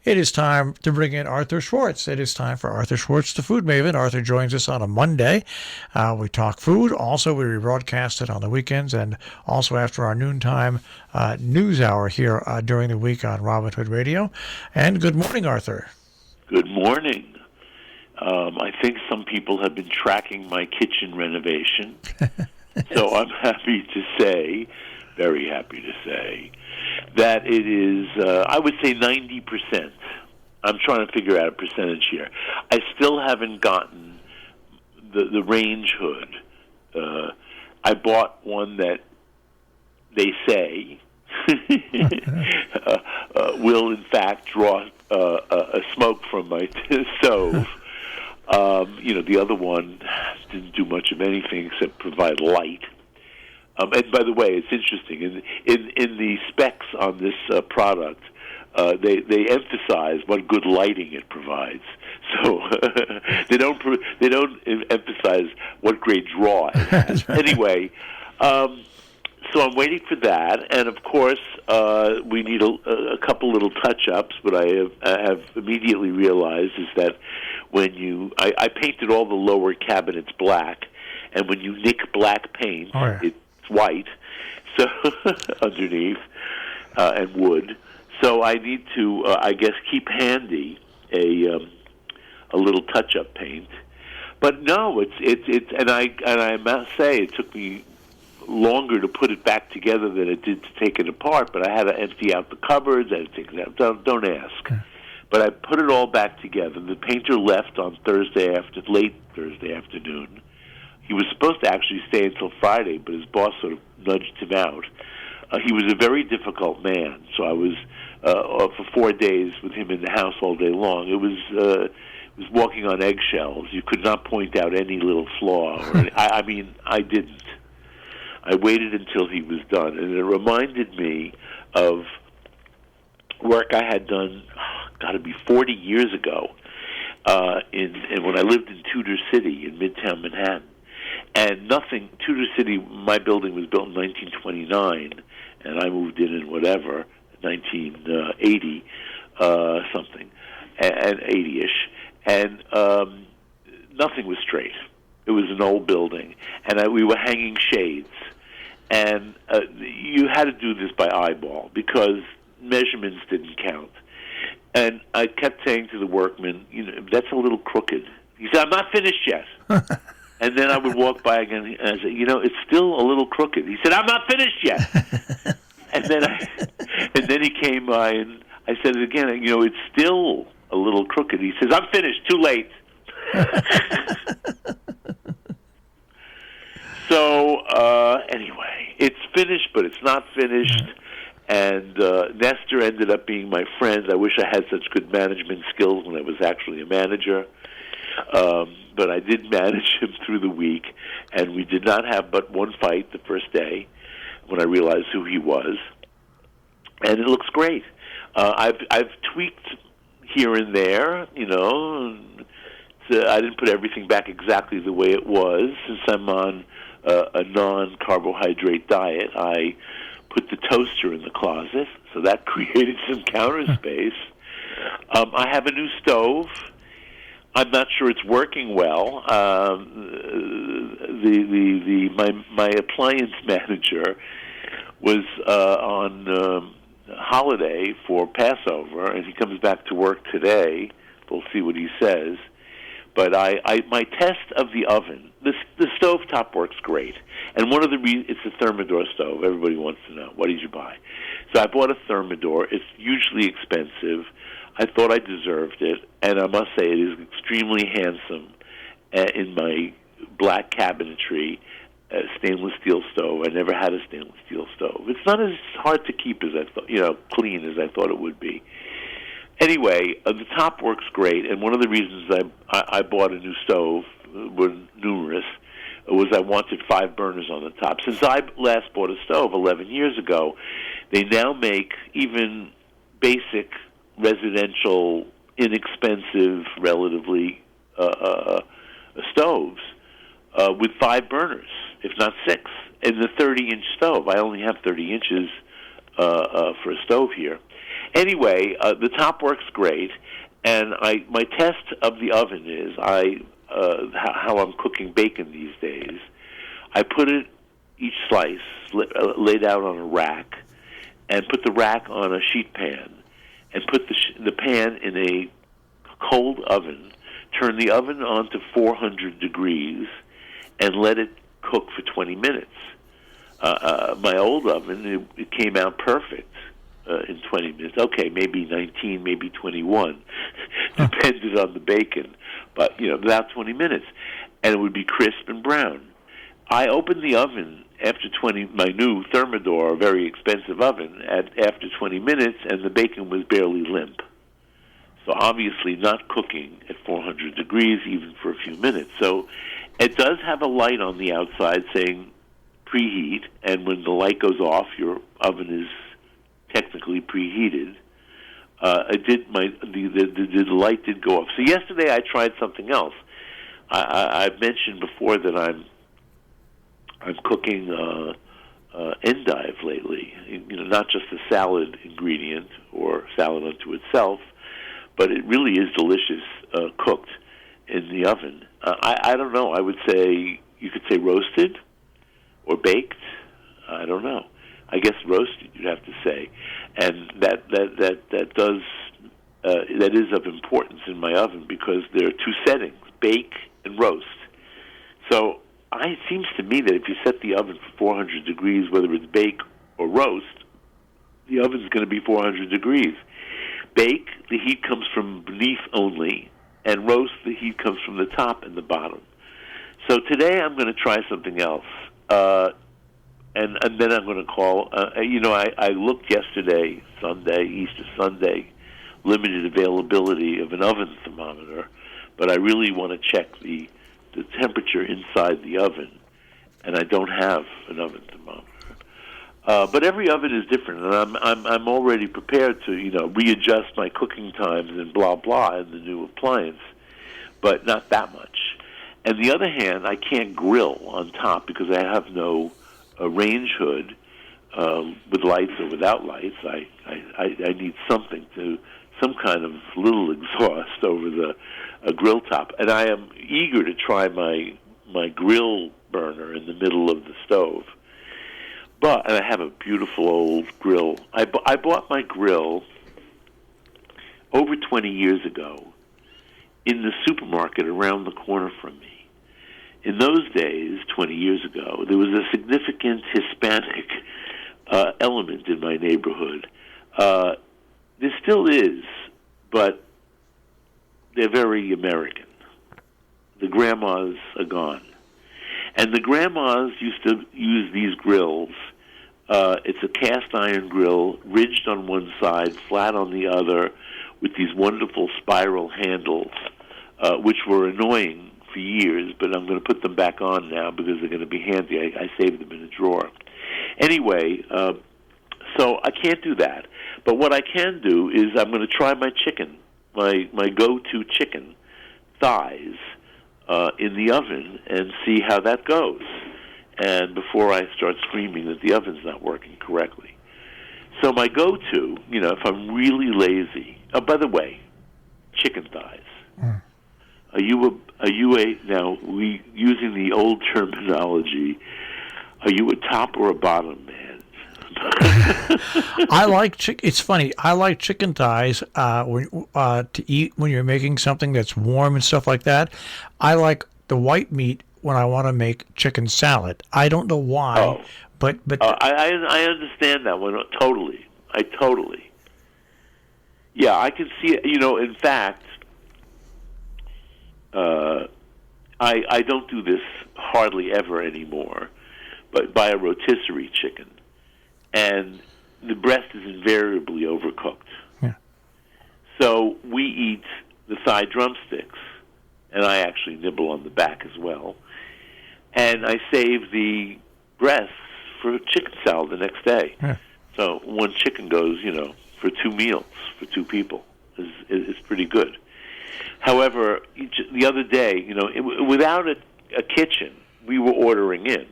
It is time to bring in Arthur Schwartz. It is time for Arthur Schwartz, the Food Maven. Arthur joins us on a Monday. We talk food. Also, we rebroadcast it on the weekends and also after our noontime news hour here during the week on Robin Hood Radio. And good morning, Arthur. Good morning. I think some people have been tracking my kitchen renovation. So I'm happy to say, very happy to say, that it is, I would say 90%. I'm trying to figure out a percentage here. I still haven't gotten the range hood. I bought one that they say will, in fact, draw a smoke from my stove. The other one didn't do much of anything except provide light. And by the way, it's interesting. In the specs on this product, they emphasize what good lighting it provides. So they don't emphasize what great draw it has. Right. Anyway, so I'm waiting for that, and of course we need a couple little touch-ups. What I have immediately realized is that when I painted all the lower cabinets black, and when you nick black paint, it's white, so underneath and wood. So I need to, I guess, keep handy a little touch-up paint. But no, it's and I must say it took me longer to put it back together than it did to take it apart. But I had to empty out the cupboards. I had to take it out. Don't ask. Okay. But I put it all back together. The painter left on late Thursday afternoon. He was supposed to actually stay until Friday, but his boss sort of nudged him out. He was a very difficult man, so I was for 4 days with him in the house all day long. It was walking on eggshells. You could not point out any little flaw. I mean, I didn't. I waited until he was done, and it reminded me of work I had done, got to be 40 years ago, when I lived in Tudor City in Midtown Manhattan. And Tudor City, my building was built in 1929, and I moved in whatever, 1980, something, and 80-ish. And nothing was straight. It was an old building, and we were hanging shades. And you had to do this by eyeball because measurements didn't count. And I kept saying to the workman, that's a little crooked. He said, I'm not finished yet. And then I would walk by again, and I said, it's still a little crooked. He said, I'm not finished yet. and then he came by, and I said it again, it's still a little crooked. He says, I'm finished, too late. So, anyway, it's finished, but it's not finished. And Nestor ended up being my friend. I wish I had such good management skills when I was actually a manager. But I did manage him through the week, and we did not have but one fight the first day when I realized who he was. And it looks great. I've tweaked here and there, I didn't put everything back exactly the way it was. Since I'm on a non-carbohydrate diet, I put the toaster in the closet, so that created some counter space. I have a new stove. I'm not sure it's working well. My appliance manager was on holiday for Passover, and he comes back to work today. We'll see what he says. But my test of the oven, the stovetop works great. And one of the reasons, it's a Thermador stove. Everybody wants to know, what did you buy? So I bought a Thermador. It's hugely expensive. I thought I deserved it, and I must say it is extremely handsome in my black cabinetry, stainless steel stove. I never had a stainless steel stove. It's not as hard to keep as I thought, clean as I thought it would be. Anyway, the top works great, and one of the reasons I bought a new stove, were numerous, was I wanted 5 burners on the top. Since I last bought a stove 11 years ago, they now make even basic residential, inexpensive, relatively stoves with 5 burners, if not 6, in the 30-inch stove. I only have 30 inches for a stove here. Anyway, the top works great, and my test of the oven is how I'm cooking bacon these days. I put it, each slice, laid out on a rack, and put the rack on a sheet pan, and put the pan in a cold oven, turn the oven on to 400 degrees, and let it cook for 20 minutes. My old oven, it came out perfect in 20 minutes. Okay, maybe 19, maybe 21, depended on the bacon, but about 20 minutes, and it would be crisp and brown. I opened the oven after 20. My new Thermador, very expensive oven, after 20 minutes, and the bacon was barely limp. So obviously not cooking at 400 degrees even for a few minutes. So it does have a light on the outside saying preheat, and when the light goes off, your oven is technically preheated. The light did go off. So yesterday I tried something else. I've mentioned before that I'm cooking endive lately. Not just a salad ingredient or salad unto itself, but it really is delicious cooked in the oven. I don't know. I would say you could say roasted or baked. I don't know. I guess roasted, you'd have to say, and that is of importance in my oven because there are two settings: bake and roast. So it seems to me that if you set the oven for 400 degrees, whether it's bake or roast, the oven's going to be 400 degrees. Bake, the heat comes from beneath only, and roast, the heat comes from the top and the bottom. So today I'm going to try something else, and then I'm going to call. I looked yesterday, Sunday, Easter Sunday, limited availability of an oven thermometer, but I really want to check the temperature inside the oven, and I don't have an oven thermometer. But every oven is different, and I'm already prepared to readjust my cooking times and blah blah in the new appliance, but not that much. And the other hand, I can't grill on top because I have no range hood with lights or without lights. I need some kind of little exhaust over a grill top, and I am eager to try my grill burner in the middle of the stove. And I have a beautiful old grill. I bought my grill over 20 years ago in the supermarket around the corner from me. In those days, 20 years ago, there was a significant Hispanic element in my neighborhood. There still is, but they're very American. The grandmas are gone. And the grandmas used to use these grills. It's a cast iron grill, ridged on one side, flat on the other, with these wonderful spiral handles, which were annoying for years, but I'm going to put them back on now because they're going to be handy. I saved them in a drawer. Anyway, so I can't do that. But what I can do is I'm going to try my chicken, my go-to chicken thighs, in the oven and see how that goes. And before I start screaming that the oven's not working correctly. So my go-to, if I'm really lazy. Oh, by the way, chicken thighs. Mm. Now we using the old terminology? Are you a top or a bottom man? I like It's funny. I like chicken thighs to eat when you're making something that's warm and stuff like that. I like the white meat when I want to make chicken salad. I don't know why, but I understand that one totally. Yeah, I can see it. In fact, I don't do this hardly ever anymore, but buy a rotisserie chicken, and the breast is invariably overcooked. Yeah. So we eat the thigh drumsticks, and I actually nibble on the back as well. And I save the breasts for chicken salad the next day. Yeah. So one chicken goes, for 2 meals for 2 people. Is pretty good. However, the other day, without a kitchen, we were ordering in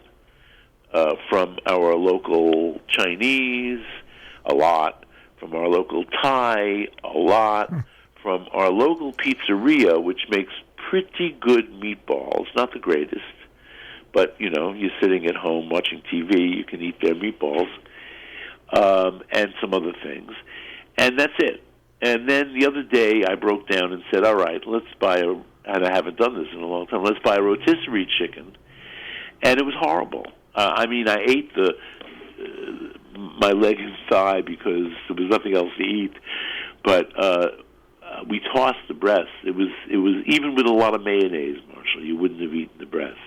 from our local Chinese a lot, from our local Thai, a lot, from our local pizzeria, which makes pretty good meatballs, not the greatest, but, you're sitting at home watching TV, you can eat their meatballs, and some other things. And that's it. And then the other day I broke down and said, all right, let's buy and I haven't done this in a long time, let's buy a rotisserie chicken. And it was horrible. I ate my leg and thigh because there was nothing else to eat, but we tossed the breast. It was even with a lot of mayonnaise, Marshall, you wouldn't have eaten the breast.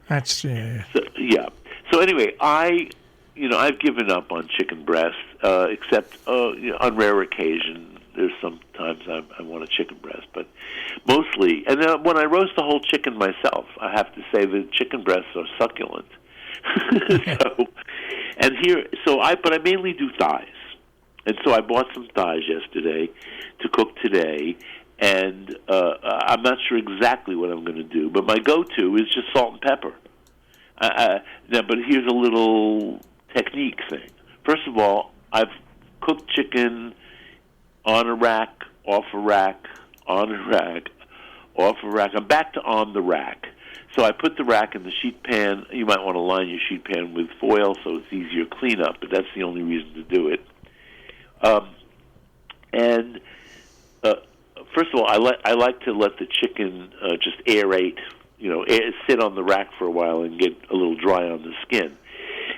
That's yeah. So anyway, I've given up on chicken breast, except on rare occasion. There's sometimes I want a chicken breast, but mostly. And then when I roast the whole chicken myself, I have to say the chicken breasts are succulent. But I mainly do thighs, and so I bought some thighs yesterday to cook today. And I'm not sure exactly what I'm going to do, but my go-to is just salt and pepper. Now, but here's a little technique thing. First of all, I've cooked chicken on a rack, off a rack, on a rack, off a rack. I'm back to on the rack. So I put the rack in the sheet pan. You might want to line your sheet pan with foil so it's easier cleanup, but that's the only reason to do it. First of all, I like to let the chicken just aerate, sit on the rack for a while and get a little dry on the skin.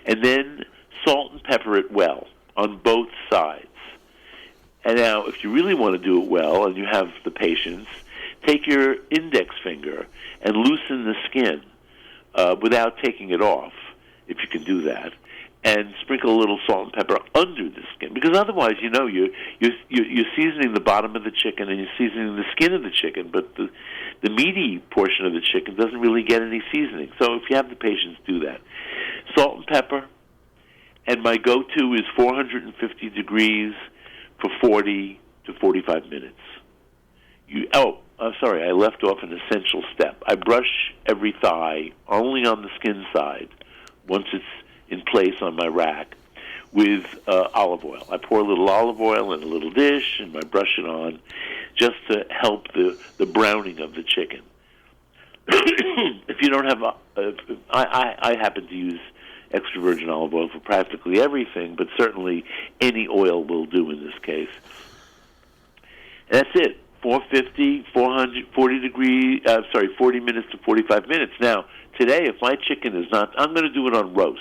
And then salt and pepper it well on both sides. And now, if you really want to do it well and you have the patience, take your index finger and loosen the skin without taking it off, if you can do that, and sprinkle a little salt and pepper under the skin. Because otherwise, you're seasoning the bottom of the chicken and you're seasoning the skin of the chicken, but the meaty portion of the chicken doesn't really get any seasoning. So if you have the patience, do that. Salt and pepper, and my go-to is 450 degrees for 40 to 45 minutes. I left off an essential step. I brush every thigh only on the skin side once it's in place on my rack with olive oil. I pour a little olive oil in a little dish and I brush it on just to help the browning of the chicken. If you don't have, I happen to use extra virgin olive oil for practically everything, but certainly any oil will do in this case. And that's it. 450, 40 minutes to 45 minutes. Now, today, if my chicken is not, I'm going to do it on roast.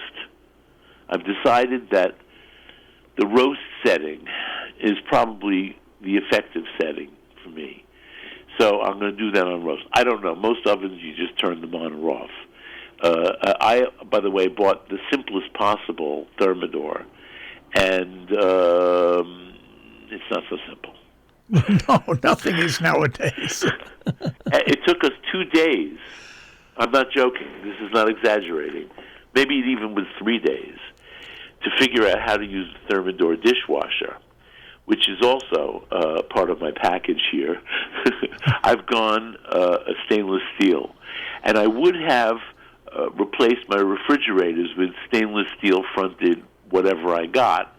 I've decided that the roast setting is probably the effective setting for me. So I'm going to do that on roast. I don't know. Most ovens, you just turn them on or off. I, by the way, bought the simplest possible Thermidor, and it's not so simple. No, nothing is nowadays. It took us 2 days. I'm not joking. This is not exaggerating. Maybe it even was 3 days to figure out how to use the Thermidor dishwasher, which is also part of my package here. I've gone a stainless steel, and I would have replaced my refrigerators with stainless steel fronted whatever I got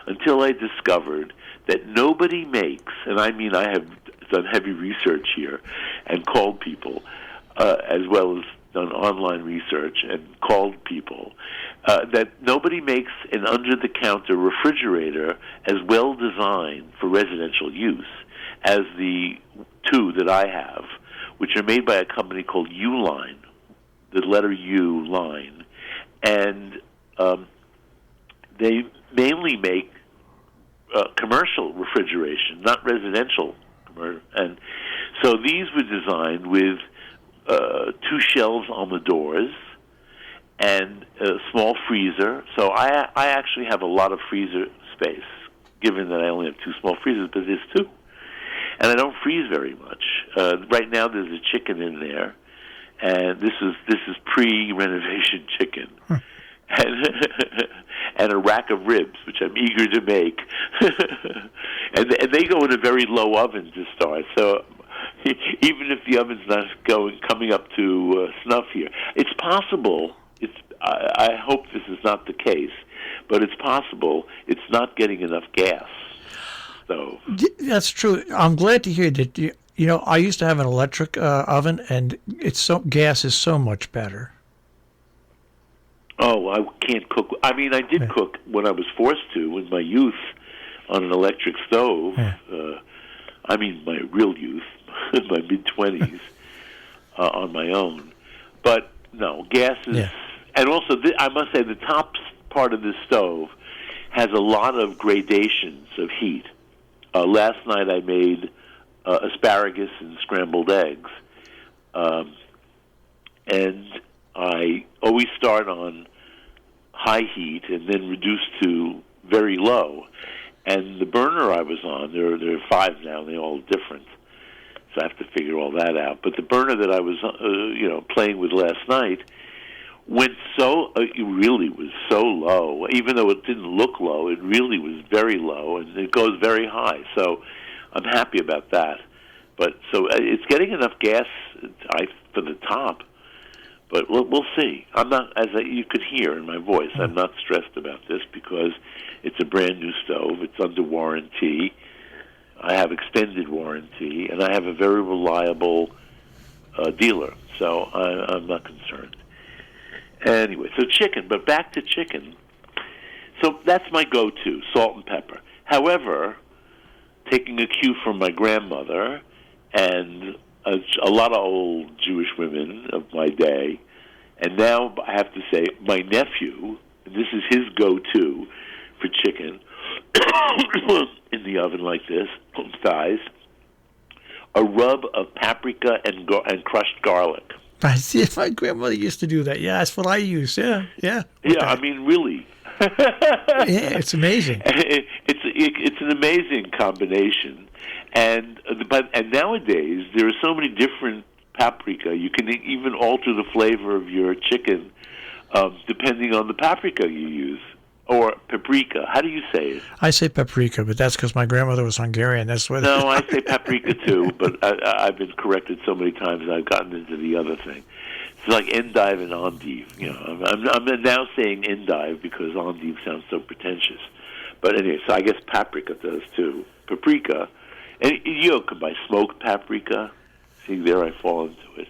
until I discovered that nobody makes, and I mean I have done heavy research here and called people, as well as done online research and called people, that nobody makes an under-the-counter refrigerator as well designed for residential use as the two that I have, which are made by a company called U-Line, the letter U, line, and they mainly make commercial refrigeration, not residential. And so these were designed with 2 shelves on the doors and a small freezer. So I actually have a lot of freezer space, given that I only have 2 small freezers, but there's 2. And I don't freeze very much. Right now there's a chicken in there, and this is pre-renovation chicken. And a rack of ribs, which I'm eager to make. and they go in a very low oven to start. So even if the oven's not coming up to snuff here, it's possible. I hope this is not the case, but it's possible it's not getting enough gas. stove. That's true. I'm glad to hear that. You know, I used to have an electric oven, and gas is so much better. Oh, I can't cook. I mean, I did cook when I was forced to in my youth on an electric stove. Yeah. I mean, my real youth, my mid-20s, on my own. But no, gas is... Yeah. And also, I must say, the top part of this stove has a lot of gradations of heat. Last night I made asparagus and scrambled eggs. And I always start on high heat and then reduce to very low. And the burner I was on, there are 5 now, and they're all different. So I have to figure all that out. But the burner that I was, playing with last night went it really was so low. Even though it didn't look low, it really was very low, and it goes very high. So I'm happy about that. But so it's getting enough gas for the top. But we'll see. I'm not, you could hear in my voice, I'm not stressed about this because it's a brand new stove. It's under warranty. I have extended warranty, and I have a very reliable dealer. So I'm not concerned. Anyway, so chicken. But back to chicken. So that's my go-to, salt and pepper. However, taking a cue from my grandmother and a lot of old Jewish women of my day, and now I have to say my nephew, and this is his go-to for chicken, in the oven like this, thighs, a rub of paprika and crushed garlic. I see. My grandmother used to do that. Yeah, that's what I use. Yeah. Yeah, I mean, really. Yeah, it's amazing. It's an amazing combination. And nowadays there are so many different paprika. You can even alter the flavor of your chicken depending on the paprika you use, or paprika. How do you say it? I say paprika, but that's because my grandmother was Hungarian. That's what. No, I say paprika too, but I've been corrected so many times I've gotten into the other thing. It's like endive and endive. You know, I'm now saying endive because endive sounds so pretentious. But anyway, so I guess paprika does too. Paprika. And you could buy smoked paprika. See, there I fall into it.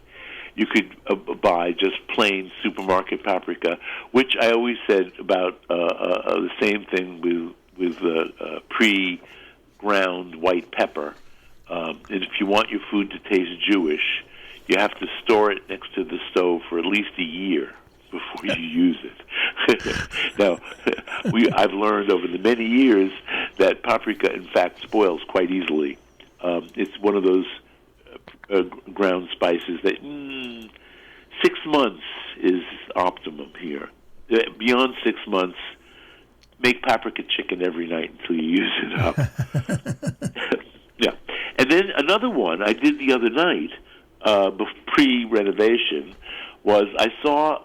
You could buy just plain supermarket paprika, which I always said about the same thing with pre-ground white pepper. And if you want your food to taste Jewish, you have to store it next to the stove for at least a year before you use it. Now, I've learned over the many years that paprika, in fact, spoils quite easily. It's one of those ground spices that 6 months is optimum here. Beyond 6 months, make paprika chicken every night until you use it up. Yeah. And then another one I did the other night, pre-renovation, was I saw,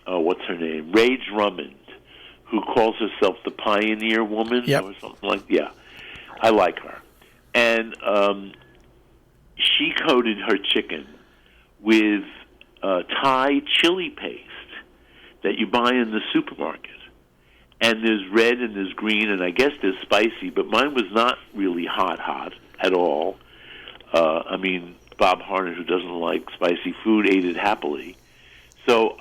what's her name? Ray Drummond, who calls herself the Pioneer Woman or something like that. Yeah, I like her. And she coated her chicken with Thai chili paste that you buy in the supermarket. And there's red and there's green, and I guess there's spicy, but mine was not really hot at all. I mean, Bob Harnett, who doesn't like spicy food, ate it happily. So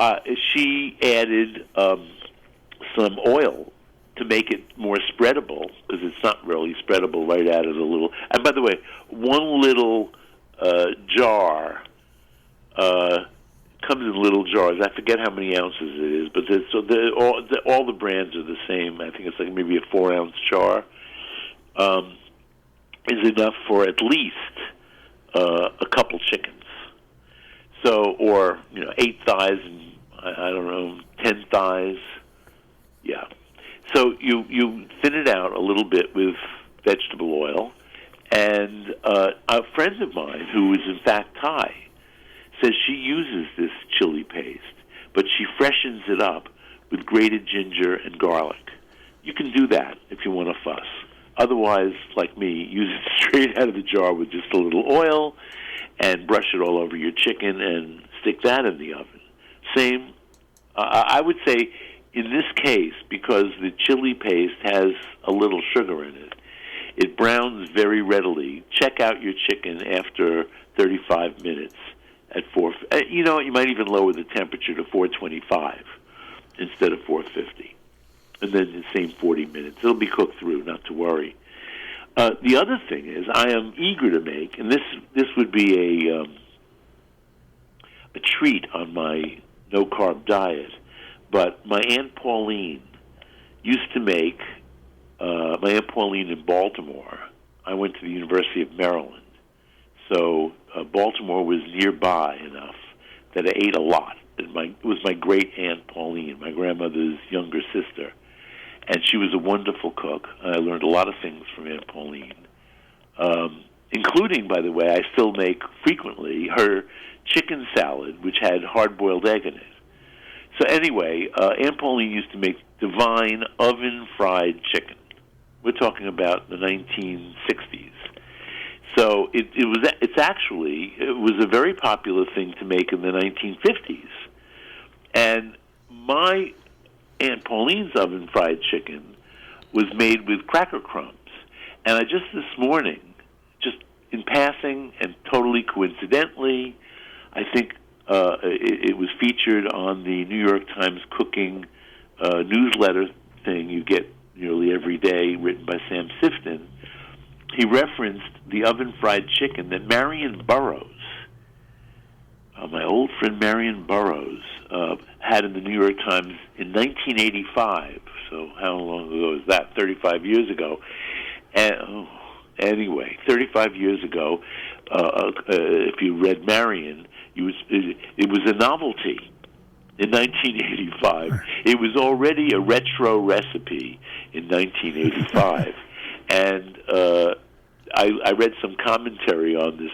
she added some oil to make it more spreadable, because it's not really spreadable right out of the little... And by the way, one little jar comes in little jars. I forget how many ounces it is, but all the brands are the same. I think it's like maybe a 4-ounce jar. Is enough for at least a couple chickens. So, or 8 thighs and I don't know, 10 thighs. Yeah. So you thin it out a little bit with vegetable oil, and a friend of mine who is in fact Thai says she uses this chili paste, but she freshens it up with grated ginger and garlic. You can do that if you want to fuss. Otherwise, like me, use it straight out of the jar with just a little oil and brush it all over your chicken and stick that in the oven. Same, I would say, in this case, because the chili paste has a little sugar in it, It browns very readily. Check out your chicken after 35 minutes at 4. You know what? You might even lower the temperature to 425 instead of 450, and then the same 40 minutes. It'll be cooked through, not to worry. The other thing is, I am eager to make, and this would be a treat on my no-carb diet, but my Aunt Pauline used to make, my Aunt Pauline in Baltimore, I went to the University of Maryland, so Baltimore was nearby enough that I ate a lot. It was my great Aunt Pauline, my grandmother's younger sister, and she was a wonderful cook. I learned a lot of things from Aunt Pauline, including, by the way, I still make frequently her chicken salad, which had hard-boiled egg in it. So anyway, Aunt Pauline used to make divine oven-fried chicken. We're talking about the 1960s. So it was a very popular thing to make in the 1950s. And my Aunt Pauline's oven-fried chicken was made with cracker crumbs. And I just this morning, just in passing and totally coincidentally, I think it was featured on the New York Times cooking newsletter thing you get nearly every day, written by Sam Sifton. He referenced the oven-fried chicken that Marion Burroughs, my old friend Marion Burroughs, had in the New York Times in 1985. So how long ago is that? 35 years ago. And, anyway, 35 years ago, if you read Marion, it was a novelty. In 1985, it was already a retro recipe in 1985, and I read some commentary on this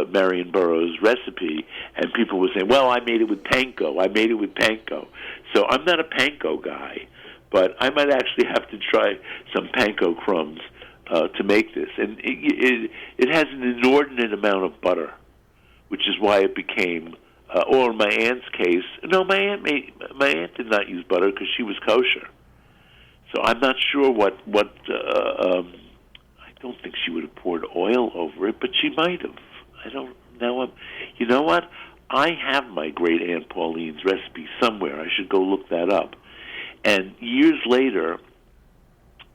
Marion Burroughs recipe, and people were saying, "Well, I made it with panko. I made it with panko." So I'm not a panko guy, but I might actually have to try some panko crumbs to make this, and it has an inordinate amount of butter, which is why it became. Or in my aunt's case, no, my aunt did not use butter because she was kosher. So I'm not sure what I don't think she would have poured oil over it, but she might have. I don't know. You know what? I have my great Aunt Pauline's recipe somewhere. I should go look that up. And years later,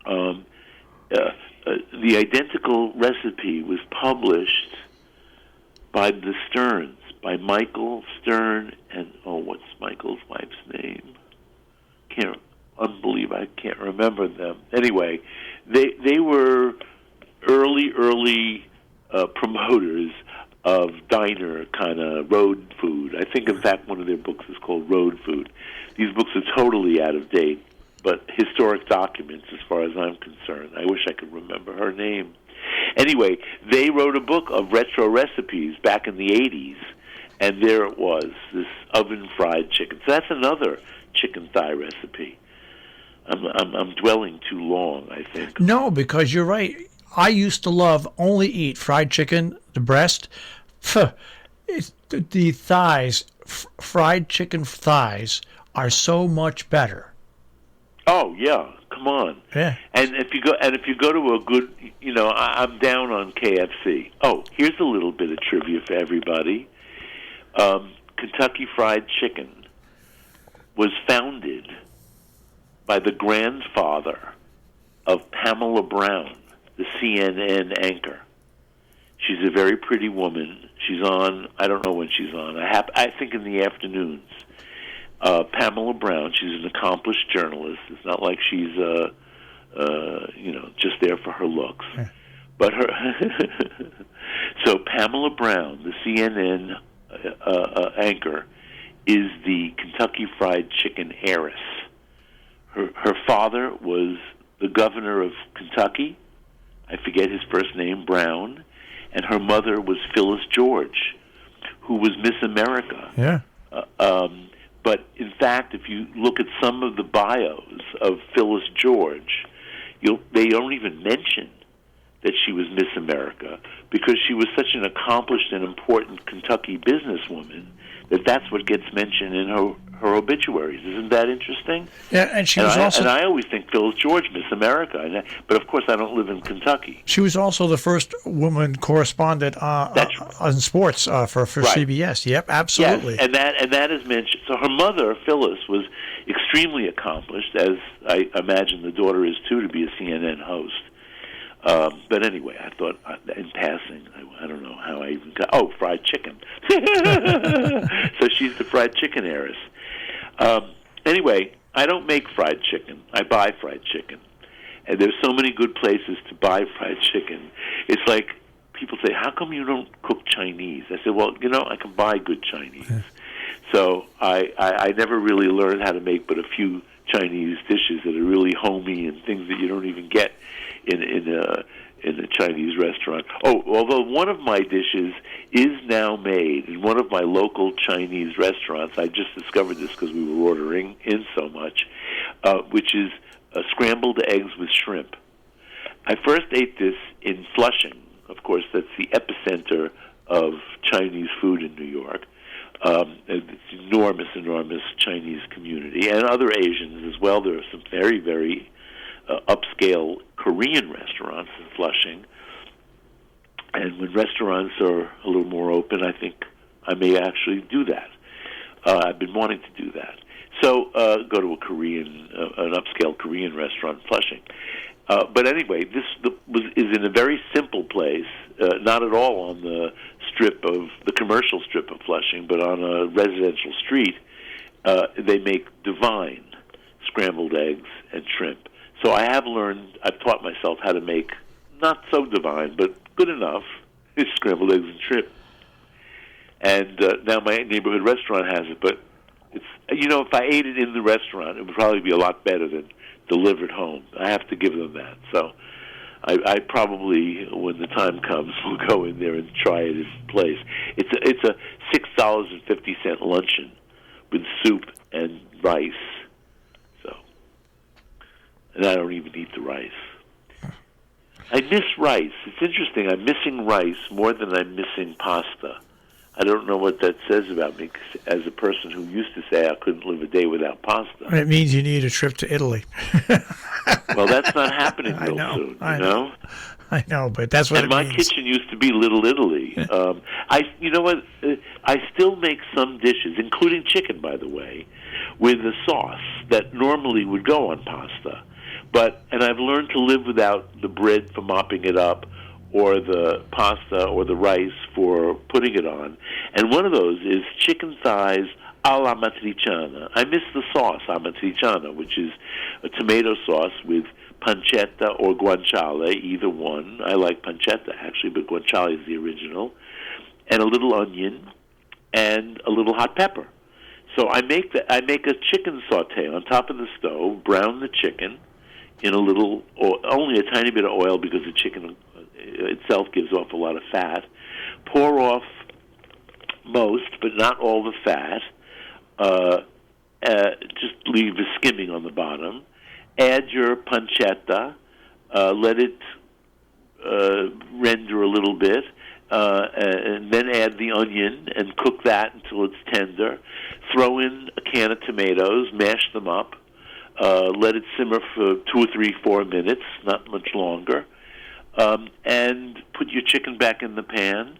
the identical recipe was published by the Sterns. By Michael Stern and what's Michael's wife's name? I can't remember them. Anyway, they were early promoters of diner kind of road food. I think, in fact, one of their books is called Road Food. These books are totally out of date, but historic documents as far as I'm concerned. I wish I could remember her name. Anyway, they wrote a book of retro recipes back in the 80s. And there it was, this oven-fried chicken. So that's another chicken thigh recipe. I'm dwelling too long, I think. No, because you're right. I used to only eat fried chicken, the breast. The thighs, fried chicken thighs, are so much better. Oh yeah, come on. Yeah. And if you go to a good, I'm down on KFC. Oh, here's a little bit of trivia for everybody. Kentucky Fried Chicken was founded by the grandfather of Pamela Brown, the CNN anchor. She's a very pretty woman. She's on, I don't know when she's on. I think in the afternoons. Pamela Brown, she's an accomplished journalist. It's not like she's, just there for her looks. Yeah. But so Pamela Brown, the CNN anchor, is the Kentucky Fried Chicken heiress. Her father was the governor of Kentucky. I forget his first name, Brown. And her mother was Phyllis George, who was Miss America. Yeah. But in fact, if you look at some of the bios of Phyllis George, they don't even mention that she was Miss America because she was such an accomplished and important Kentucky businesswoman that's what gets mentioned in her obituaries. Isn't that interesting? Yeah, and she was also... And I always think Phyllis George, Miss America. But, of course, I don't live in Kentucky. She was also the first woman correspondent on sports for right. CBS. Yep, absolutely. Yes, and that is mentioned. So her mother, Phyllis, was extremely accomplished, as I imagine the daughter is, too, to be a CNN host. But anyway, I thought, in passing, I don't know how I even got... Oh, fried chicken. So she's the fried chicken heiress. Anyway, I don't make fried chicken. I buy fried chicken. And there's so many good places to buy fried chicken. It's like people say, how come you don't cook Chinese? I said, well, I can buy good Chinese. Yeah. So I never really learned how to make but a few Chinese dishes that are really homey and things that you don't even get in a Chinese restaurant. Oh, although one of my dishes is now made in one of my local Chinese restaurants. I just discovered this because we were ordering in so much, which is scrambled eggs with shrimp. I first ate this in Flushing. Of course, that's the epicenter of Chinese food in New York. It's enormous Chinese community, and other Asians as well. There are some very, very upscale Korean restaurants in Flushing. And when restaurants are a little more open, I think I may actually do that. I've been wanting to do that. So go to an upscale Korean restaurant in Flushing. But anyway, this is in a very simple place, not at all on the commercial strip of Flushing, but on a residential street. They make divine scrambled eggs and shrimp. So I've taught myself how to make not so divine, but good enough scrambled eggs and shrimp. And now my neighborhood restaurant has it, but it's if I ate it in the restaurant, it would probably be a lot better than delivered home. I have to give them that. So I probably, when the time comes, will go in there and try it in place. It's a $6.50 luncheon with soup and rice. And I don't even eat the rice. I miss rice. It's interesting. I'm missing rice more than I'm missing pasta. I don't know what that says about me as a person who used to say I couldn't live a day without pasta. It means you need a trip to Italy. Well, that's not happening real soon, you know? I know, but that's what and it means. And my kitchen used to be Little Italy. You know what? I still make some dishes, including chicken, by the way, with a sauce that normally would go on pasta. And I've learned to live without the bread for mopping it up, or the pasta or the rice for putting it on. And one of those is chicken thighs alla matriciana. I miss the sauce amatriciana, which is a tomato sauce with pancetta or guanciale, either one. I like pancetta, actually, but guanciale is the original. And a little onion and a little hot pepper. So I make a chicken saute on top of the stove, brown the chicken in a little, only a tiny bit of oil because the chicken itself gives off a lot of fat. Pour off most, but not all the fat. Just leave a skimming on the bottom. Add your pancetta. Let it render a little bit. And then add the onion and cook that until it's tender. Throw in a can of tomatoes, mash them up. Let it simmer for 2 or 3, 4 minutes, not much longer. And put your chicken back in the pan.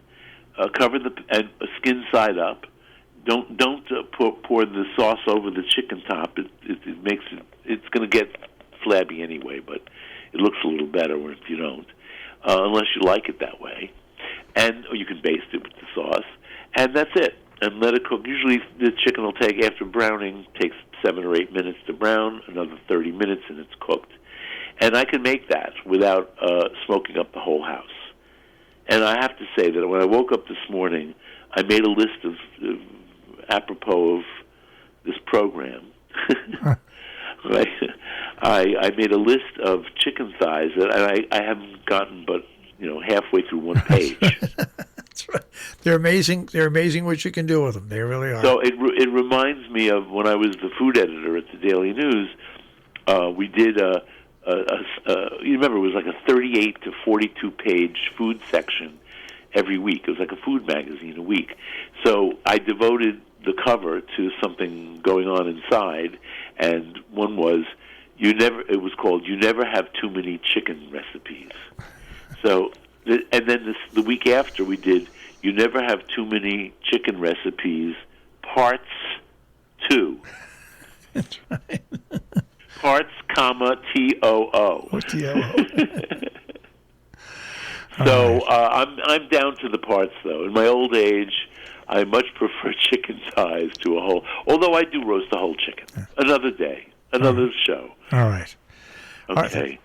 Cover and skin side up. Don't pour the sauce over the chicken top. It makes it. It's going to get flabby anyway, but it looks a little better if you don't, unless you like it that way. Or you can baste it with the sauce, and that's it. And let it cook. Usually, the chicken will take, after browning, takes 7 or 8 minutes to brown. Another 30 minutes, and it's cooked. And I can make that without smoking up the whole house. And I have to say that when I woke up this morning, I made a list of apropos of this program. Right? I made a list of chicken thighs that I haven't gotten but halfway through one page. That's right. They're amazing. They're amazing what you can do with them. They really are. So it reminds me of when I was the food editor at the Daily News. We did a you remember it was like a 38 to 42 page food section every week. It was like a food magazine a week. So I devoted the cover to something going on inside, and one was it was called "You Never Have Too Many Chicken Recipes." So, and then the week after we did "You Never Have Too Many Chicken Recipes, Parts 2." That's right. Parts, comma, TOO. What's TOO? So I'm down to the parts, though. In my old age, I much prefer chicken thighs to a whole. Although I do roast a whole chicken. Another day, another show. All right. Okay.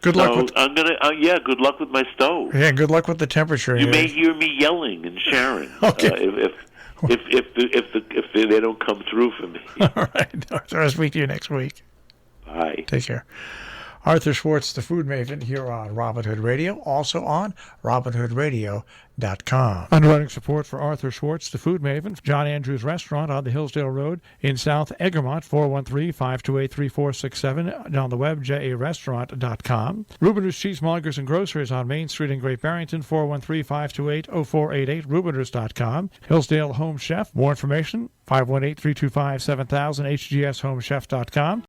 Good luck with. I'm gonna. Good luck with my stove. Yeah, good luck with the temperature. You may hear me yelling and sharing. Okay. If they don't come through for me. All right. I'll speak to you next week. Bye. Take care. Arthur Schwartz, the Food Maven, here on Robin Hood Radio, also on robinhoodradio.com. Underwriting support for Arthur Schwartz, the Food Maven, John Andrews Restaurant on the Hillsdale Road in South Egremont, 413-528-3467, on the web, jarestaurant.com. Rubiners Cheesemongers and Grocers on Main Street in Great Barrington, 413-528-0488, rubiners.com. Hillsdale Home Chef, more information, 518-325-7000, hgshomechef.com.